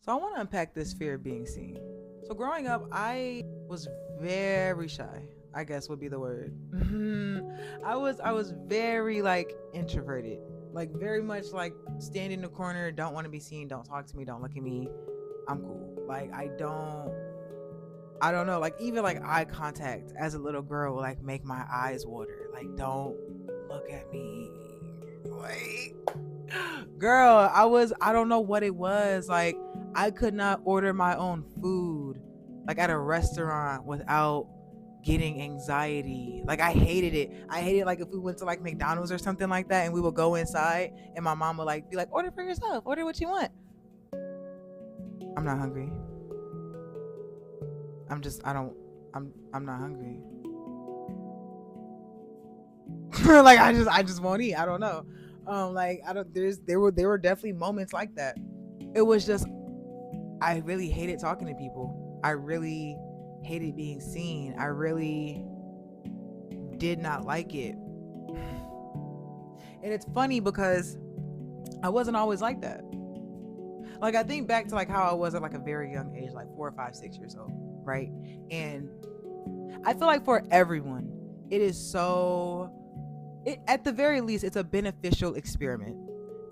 So I want to unpack this fear of being seen. So growing up, I was very shy. I guess would be the word. I was very like introverted. Like very much like stand in the corner, don't want to be seen, don't talk to me, don't look at me. I'm cool. Like I don't know, like even like eye contact as a little girl will like make my eyes water. Like don't look at me. Like girl, I don't know what it was. Like I could not order my own food like at a restaurant without getting anxiety. Like I hated it. I hated like if we went to like McDonald's or something like that and we would go inside and my mom would like be like, order for yourself, order what you want. I'm not hungry. I'm just I don't I'm not hungry. Like I just won't eat. I don't know. Like I don't there were definitely moments like that. It was just I really hated talking to people. I really hated being seen. I really did not like it. And it's funny because I wasn't always like that. Like I think back to like how I was at like a very young age, like 4 or 5, 6 years old, right? And I feel like for everyone, it is so at the very least, it's a beneficial experiment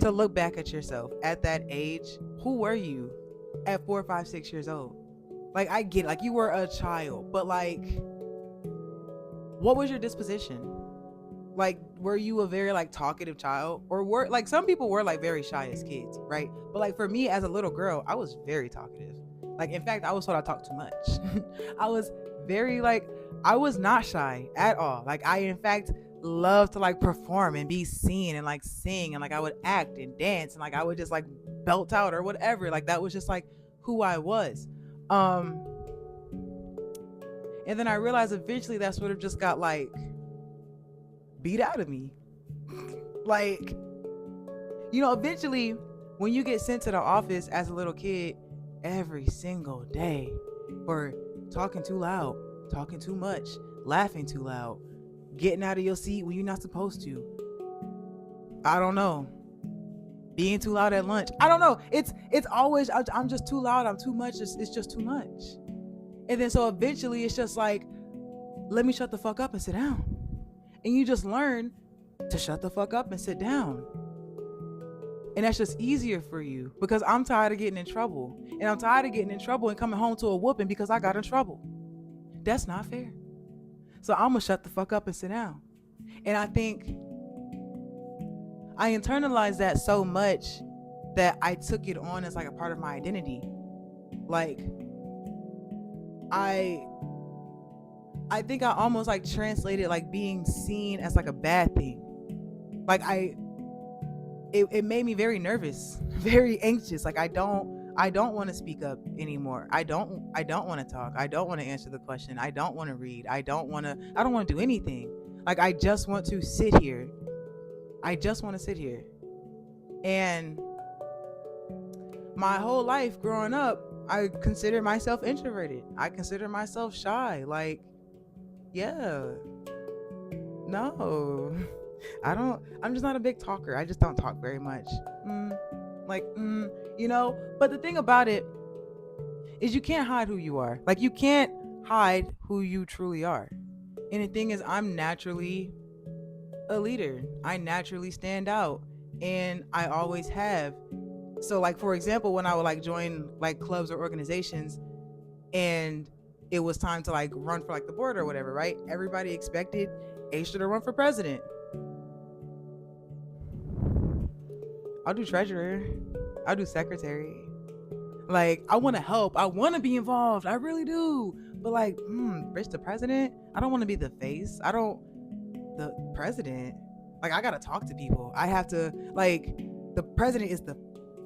to look back at yourself at that age. Who were you at 4, 5, 6 years old? Like I get it, like you were a child, but like what was your disposition? Like were you a very like talkative child, or were like some people were like very shy as kids, right? But like for me as a little girl, I was very talkative. Like in fact, I was told I talked too much. I was very like I was not shy at all. Like I in fact love to like perform and be seen and like sing, and like I would act and dance and like I would just like belt out or whatever. Like that was just like who I was. Um and then I realized eventually that sort of just got like beat out of me. Like, eventually when you get sent to the office as a little kid every single day for talking too loud, talking too much, laughing too loud, getting out of your seat when you're not supposed to. I don't know. Being too loud at lunch. I don't know. It's always I'm just too loud. I'm too much. It's just too much. And then so eventually it's just like, let me shut the fuck up and sit down. And you just learn to shut the fuck up and sit down. And that's just easier for you because I'm tired of getting in trouble. And I'm tired of getting in trouble and coming home to a whooping because I got in trouble. That's not fair. So I'm going to shut the fuck up and sit down. And I think I internalized that so much that I took it on as like a part of my identity. Like I think I almost like translated like being seen as like a bad thing. Like it made me very nervous, very anxious. Like I don't want to speak up anymore. I don't want to talk. I don't want to answer the question. I don't want to read. I don't want to do anything. Like I just want to sit here. I just want to sit here. And my whole life growing up, I consider myself introverted. I consider myself shy. Like, yeah, no, I'm just not a big talker. I just don't talk very much. Mm, But the thing about it is you can't hide who you are. Like, you can't hide who you truly are. And the thing is, I'm naturally a leader. I naturally stand out. And I always have. So like for example, when I would like join like clubs or organizations and it was time to like run for like the board or whatever, right? Everybody expected Aisha to run for president. I'll do treasurer. I'll do secretary. Like I want to help. I want to be involved. I really do. But like, Rich the president. I don't want to be the face. The president. Like I gotta talk to people. I have to like the president is the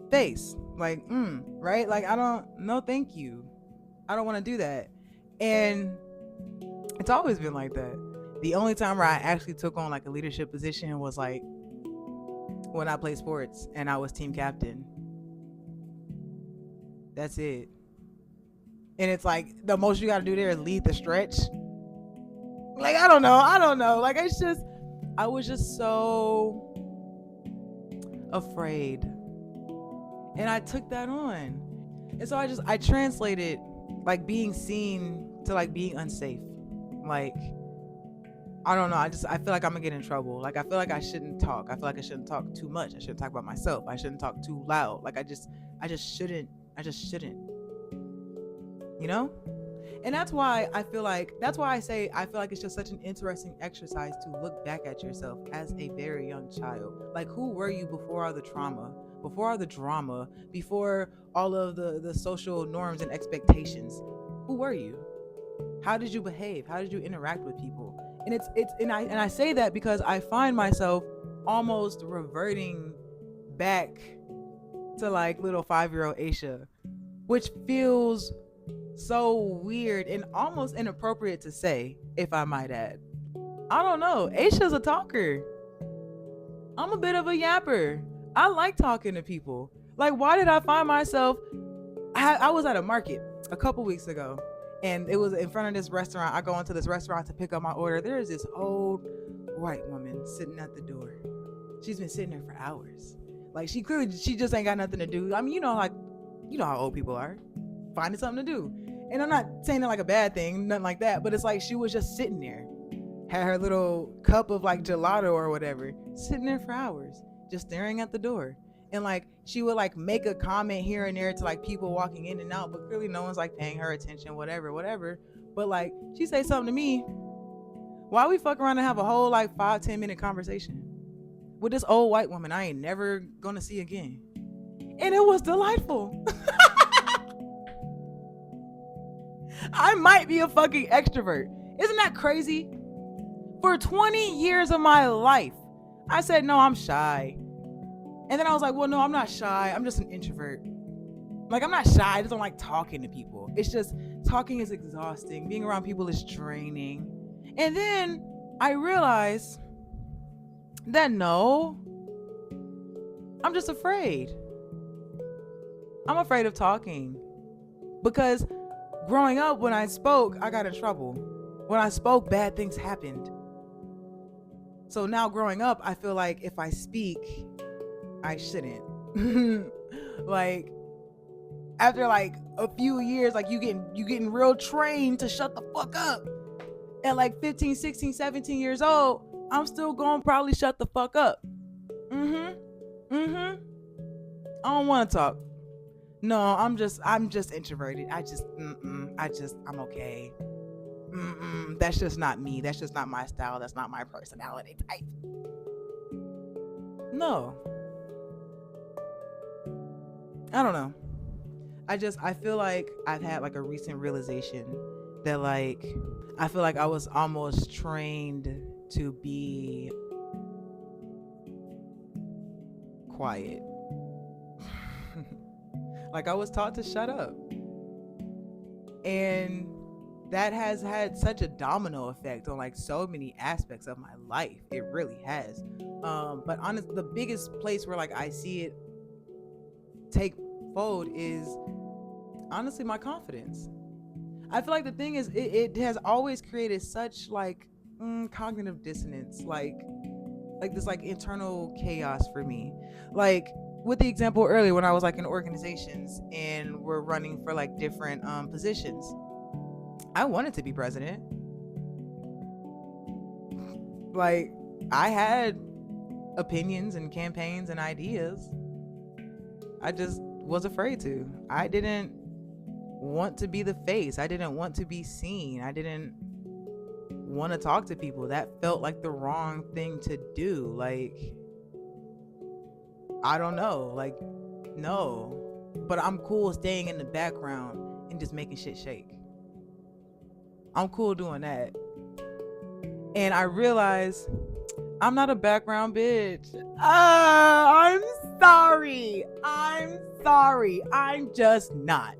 face. Like, right? Like I don't no thank you. I don't want to do that. And it's always been like that. The only time where I actually took on like a leadership position was like when I played sports and I was team captain. That's it. And it's like the most you gotta do there is lead the stretch. Like I don't know. Like it's just I was just so afraid. And I took that on. And so I translated like being seen to like being unsafe. Like, I don't know. I feel like I'm gonna get in trouble. Like, I feel like I shouldn't talk. I feel like I shouldn't talk too much. I shouldn't talk about myself. I shouldn't talk too loud. Like, I just shouldn't. I just shouldn't. You know? And that's why I say I feel like it's just such an interesting exercise to look back at yourself as a very young child. Like, who were you before all the trauma, before all the drama, before all of the social norms and expectations? Who were you? How did you behave? How did you interact with people? And I say that because I find myself almost reverting back to like little 5-year-old Aisha, which feels so weird and almost inappropriate to say, if I might add. I don't know. Aisha's a talker. I'm a bit of a yapper. I like talking to people. Like, why did I find myself? I was at a market a couple weeks ago, and it was in front of this restaurant. I go into this restaurant to pick up my order. There is this old white woman sitting at the door. She's been sitting there for hours. Like, she just ain't got nothing to do. I mean, you know how old people are, finding something to do. And I'm not saying it like a bad thing, nothing like that, but it's like she was just sitting there, had her little cup of like gelato or whatever, sitting there for hours, just staring at the door. And like she would like make a comment here and there to like people walking in and out, but clearly no one's like paying her attention, whatever. But like she say something to me, why we fuck around and have a whole like 5-10 minute conversation with this old white woman I ain't never gonna see again. And it was delightful. I might be a fucking extrovert. Isn't that crazy? For 20 years of my life, I said, no, I'm shy. And then I was like, well, no, I'm not shy. I'm just an introvert. Like, I'm not shy. I just don't like talking to people. It's just talking is exhausting. Being around people is draining. And then I realized that no, I'm just afraid. I'm afraid of talking. Because growing up, when I spoke, I got in trouble. When I spoke, bad things happened. So now growing up, I feel like if I speak, I shouldn't. Like, after like a few years, like you getting real trained to shut the fuck up. At like 15, 16, 17 years old, I'm still gonna probably shut the fuck up. I don't want to talk. No, I'm just introverted. I'm okay. That's just not me. That's just not my style. That's not my personality type. No. I don't know. I feel like I've had like a recent realization that like, I feel like I was almost trained to be quiet. Like, I was taught to shut up. And that has had such a domino effect on like so many aspects of my life. It really has. But honestly, the biggest place where like I see it take fold is honestly my confidence. I feel like the thing is it has always created such like cognitive dissonance, like this like internal chaos for me. Like, with the example earlier when I was like in organizations and we're running for like different positions. I wanted to be president. Like, I had opinions and campaigns and ideas. I just was afraid to. I didn't want to be the face. I didn't want to be seen. I didn't want to talk to people. That felt like the wrong thing to do. Like, I don't know. Like, no. But I'm cool staying in the background and just making shit shake. I'm cool doing that. And I realized I'm not a background bitch. I'm sorry. I'm just not.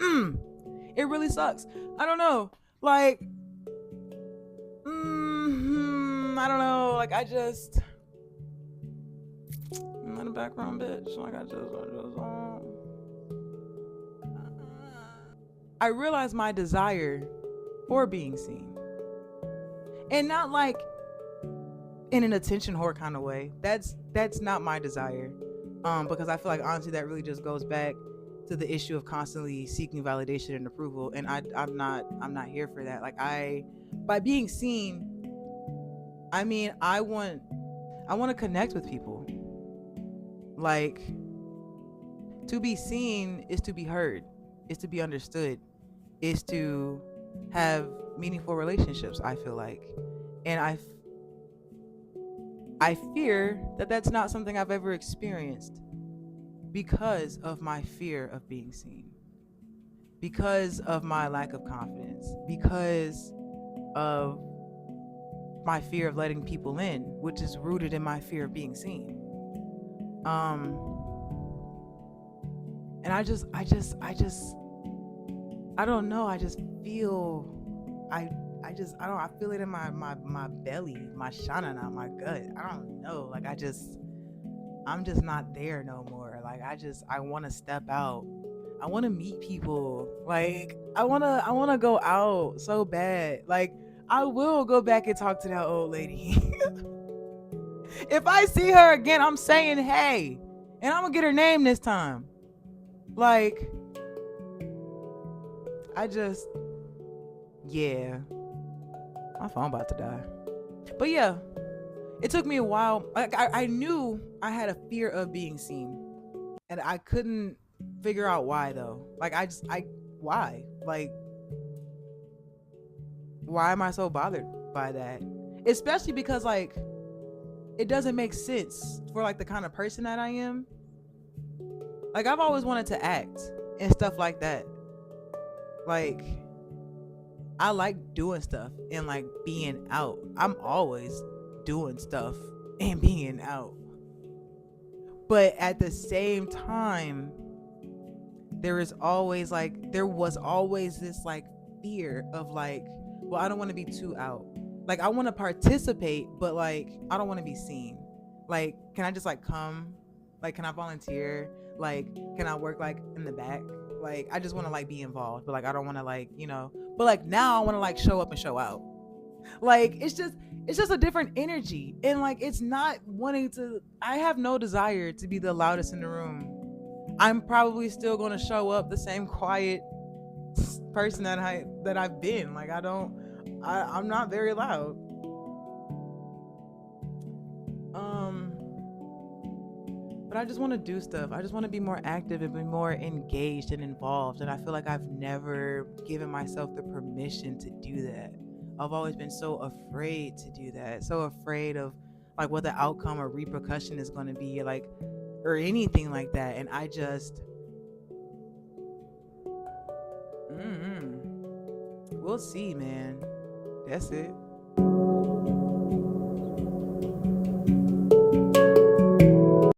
It really sucks. I don't know. Like, I don't know. Like, I'm not a background bitch. Like, I realized my desire for being seen. And not like in an attention whore kind of way. That's not my desire. Because I feel like honestly that really just goes back to the issue of constantly seeking validation and approval, and I'm not here for that. Like, by being seen, I mean, I want to connect with people. Like, to be seen is to be heard, is to be understood, is to have meaningful relationships, I feel like. And I fear that that's not something I've ever experienced because of my fear of being seen, because of my lack of confidence, because of my fear of letting people in, which is rooted in my fear of being seen. And I don't know. I just feel, I don't, I feel it in my belly, my shanana, my gut. I don't know. Like, I'm just not there no more. Like, I want to step out. I want to meet people. Like, I want to go out so bad. Like, I will go back and talk to that old lady. If I see her again, I'm saying hey, and I'm gonna get her name this time. Like, yeah, my phone about to die. But yeah, it took me a while. Like, I knew I had a fear of being seen, and I couldn't figure out why though. Like, why? Like, why am I so bothered by that? Especially because, like, it doesn't make sense for, like, the kind of person that I am. Like, I've always wanted to act and stuff like that. Like, I like doing stuff and, like, being out. I'm always doing stuff and being out. But at the same time, there was always this, like, fear of, like, well, I don't want to be too out. Like, I want to participate, but, like, I don't want to be seen. Like, can I just, like, come? Like, can I volunteer? Like, can I work, like, in the back? Like, I just want to, like, be involved, but, like, I don't want to, like, but, like, now I want to, like, show up and show out. Like, it's just a different energy. And, like, it's not wanting to, I have no desire to be the loudest in the room. I'm probably still going to show up the same quiet person that I've been. Like, I'm not very loud. But I just want to do stuff. I just want to be more active and be more engaged and involved. And I feel like I've never given myself the permission to do that. I've always been so afraid to do that. So afraid of, like, what the outcome or repercussion is going to be, like, or anything like that. And I just, we'll see, man. That's it.